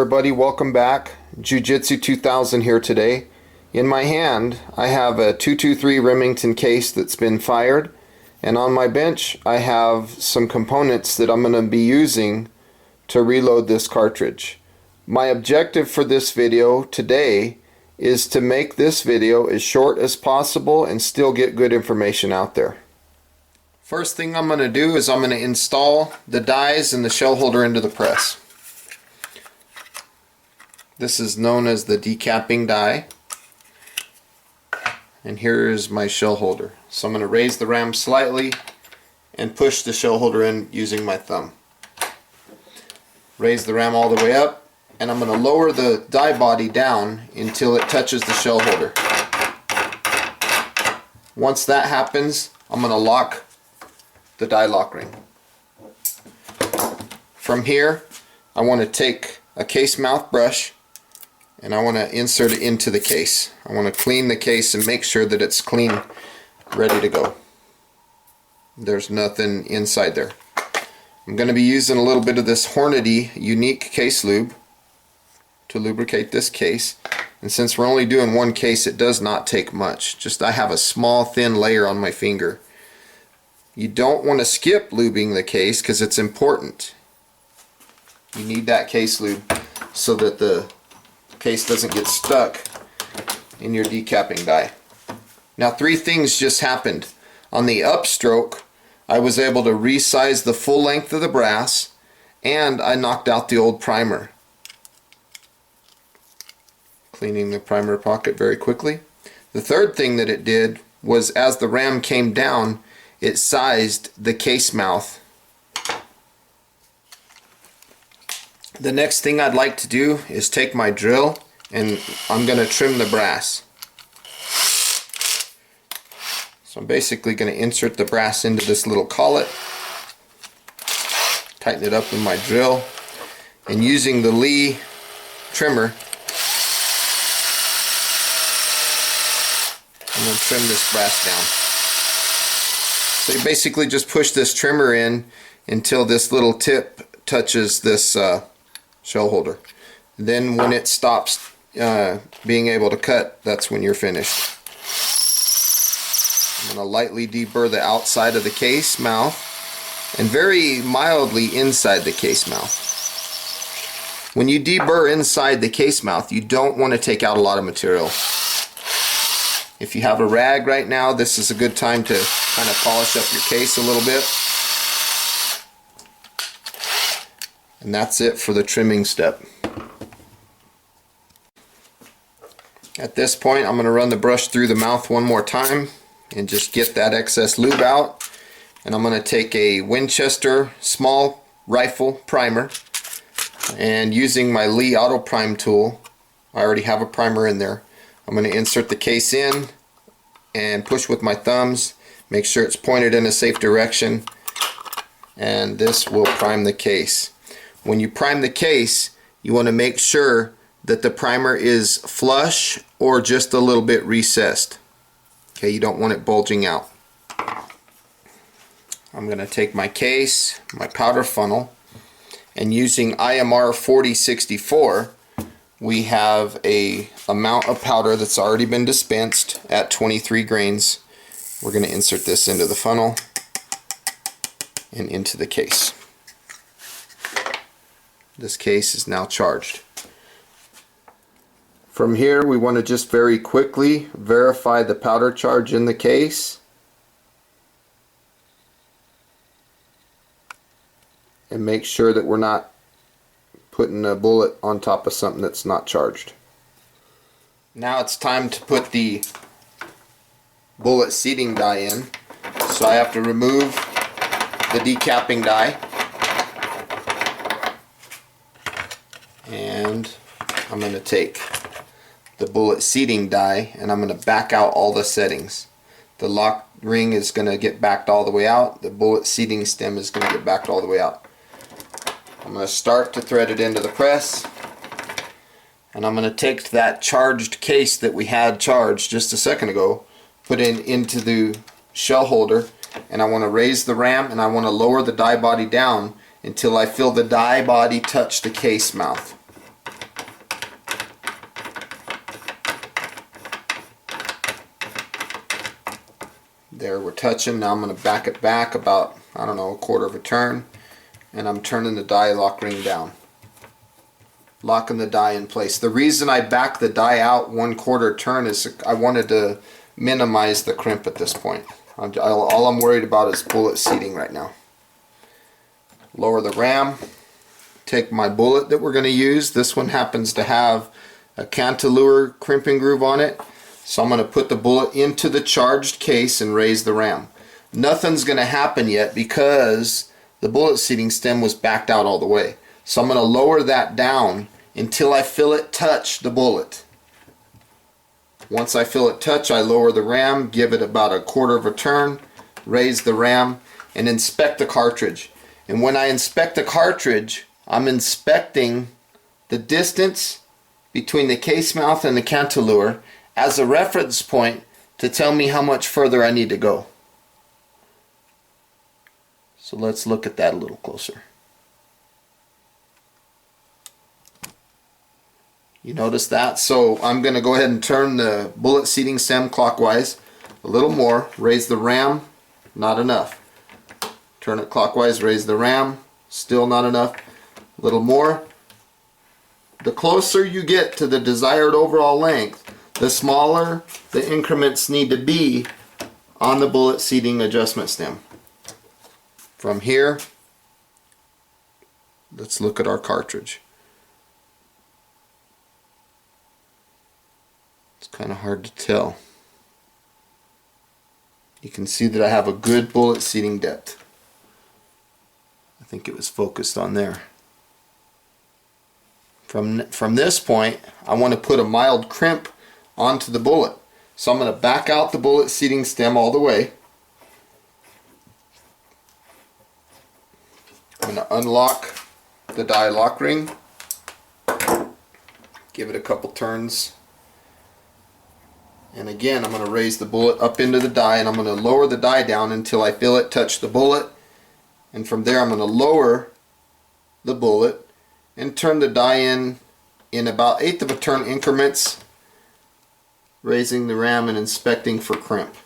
everybody, welcome back. Jiu-Jitsu 2000 here today. In my hand I have a 223 Remington case that's been fired, and on my bench I have some components that I'm going to be using to reload this cartridge. My objective for this video today is to make this video as short as possible and still get good information out there. First thing I'm going to do is I'm going to install the dies and the shell holder into the press. This is known as the decapping die, and here is my shell holder. So I'm going to raise the ram slightly and push the shell holder in using my thumb. Raise the ram all the way up, and I'm going to lower the die body down until it touches the shell holder. Once that happens, I'm going to lock the die lock ring. From here, I want to take a case mouth brush and I want to insert it into the case. I want to clean the case and make sure that it's clean, ready to go. There's nothing inside there. I'm going to be using a little bit of this Hornady unique case lube to lubricate this case. And since we're only doing one case, it does not take much. Just I have a small thin layer on my finger. You don't want to skip lubing the case because it's important. You need that case lube so that the case doesn't get stuck in your decapping die. Now, three things just happened. On the upstroke, I was able to resize the full length of the brass, and I knocked out the old primer. Cleaning the primer pocket very quickly. The third thing that it did was, as the ram came down, it sized the case mouth. The next thing I'd like to do is take my drill and I'm going to trim the brass. So I'm basically going to insert the brass into this little collet, tighten it up with my drill, and using the Lee trimmer, I'm going to trim this brass down. So you basically just push this trimmer in until this little tip touches this shell holder. Then when it stops being able to cut, that's when you're finished. I'm going to lightly deburr the outside of the case mouth and very mildly inside the case mouth. When you deburr inside the case mouth, you don't want to take out a lot of material. If you have a rag right now, this is a good time to kind of polish up your case a little bit. And that's it for the trimming step. At this point, I'm going to run the brush through the mouth one more time and just get that excess lube out. And I'm going to take a Winchester small rifle primer, and using my Lee autoprime tool, I already have a primer in there. I'm going to insert the case in and push with my thumbs, make sure it's pointed in a safe direction, and this will prime the case. When you prime the case, you want to make sure that the primer is flush or just a little bit recessed. Okay, you don't want it bulging out. I'm going to take my case, my powder funnel, and using IMR 4064, we have a amount of powder that's already been dispensed at 23 grains. We're going to insert this into the funnel and into the case. This case is now charged. From here, we want to just very quickly verify the powder charge in the case and make sure that we're not putting a bullet on top of something that's not charged. Now it's time to put the bullet seating die in. So I have to remove the decapping die, and I'm going to take the bullet seating die and I'm going to back out all the settings. The lock ring is going to get backed all the way out. The bullet seating stem is going to get backed all the way out. I'm going to start to thread it into the press, and I'm going to take that charged case that we had charged just a second ago, put it into the shell holder, and I want to raise the ram and I want to lower the die body down until I feel the die body touch the case mouth. There, we're touching. Now I'm going to back it back about, I don't know, a quarter of a turn, and I'm turning the die lock ring down, locking the die in place. The reason I back the die out 1/4 turn is I wanted to minimize the crimp at this point. All I'm worried about is bullet seating right now. Lower the ram, take my bullet that we're going to use. This one happens to have a cantilever crimping groove on it, so I'm going to put the bullet into the charged case and raise the ram. Nothing's going to happen yet because the bullet seating stem was backed out all the way. So I'm going to lower that down until I feel it touch the bullet. Once I feel it touch, I lower the ram, give it about a quarter of a turn, raise the ram, and inspect the cartridge. And when I inspect the cartridge, I'm inspecting the distance between the case mouth and the cantilever as a reference point to tell me how much further I need to go. So let's look at that a little closer. You notice that? So I'm going to go ahead and turn the bullet seating stem clockwise a little more, raise the ram, not enough. Turn it clockwise, raise the ram, still not enough. A little more. The closer you get to the desired overall length, the smaller the increments need to be on the bullet seating adjustment stem. From here, let's look at our cartridge. It's kind of hard to tell. You can see that I have a good bullet seating depth. I think it was focused on there. From this point, I want to put a mild crimp onto the bullet. So I'm going to back out the bullet seating stem all the way. I'm going to unlock the die lock ring. Give it a couple turns. And again, I'm going to raise the bullet up into the die, and I'm going to lower the die down until I feel it touch the bullet. And from there, I'm going to lower the bullet and turn the die in about 1/8 of a turn increments, raising the ram and inspecting for crimp.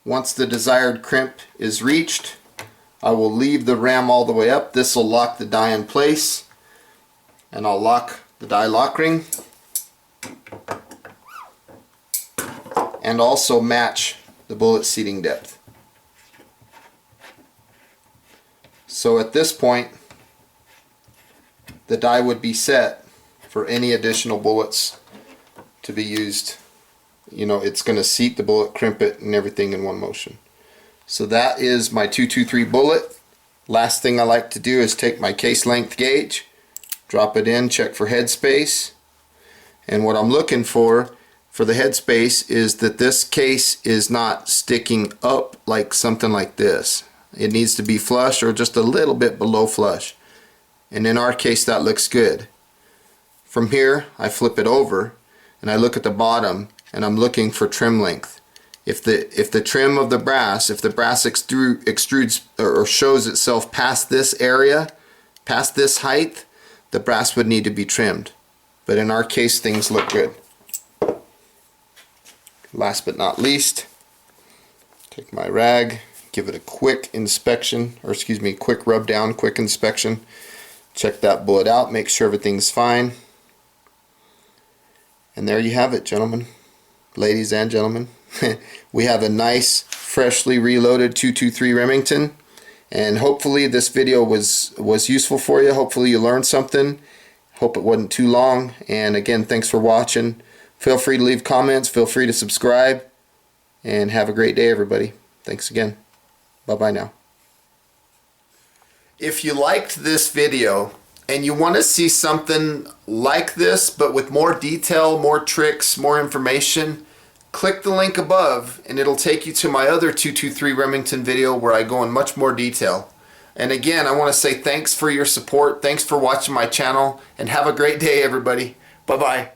Once the desired crimp is reached, I will leave the ram all the way up. This will lock the die in place, and I'll lock the die lock ring and also match the bullet seating depth. So at this point, the die would be set for any additional bullets to be used. You know, it's going to seat the bullet, crimp it, and everything in one motion. So that is my 223 bullet. Last thing I like to do is take my case length gauge, drop it in, check for headspace. And what I'm looking for the headspace is that this case is not sticking up like something like this. It needs to be flush or just a little bit below flush. And in our case, that looks good. From here, I flip it over and I look at the bottom and I'm looking for trim length. If the trim of the brass, if the brass extrudes or shows itself past this area, past this height, the brass would need to be trimmed. But in our case, things look good. Last but not least, take my rag, give it a quick inspection, or excuse me, quick rub down, quick inspection. Check that bullet out, make sure everything's fine. And there you have it, gentlemen, ladies and gentlemen. We have a nice, freshly reloaded 223 Remington. And hopefully this video was useful for you. Hopefully you learned something. Hope it wasn't too long. And again, thanks for watching. Feel free to leave comments. Feel free to subscribe. And have a great day, everybody. Thanks again. Bye-bye now. If you liked this video and you want to see something like this, but with more detail, more tricks, more information, click the link above and it'll take you to my other 223 Remington video where I go in much more detail. And again, I want to say thanks for your support. Thanks for watching my channel, and have a great day, everybody. Bye-bye.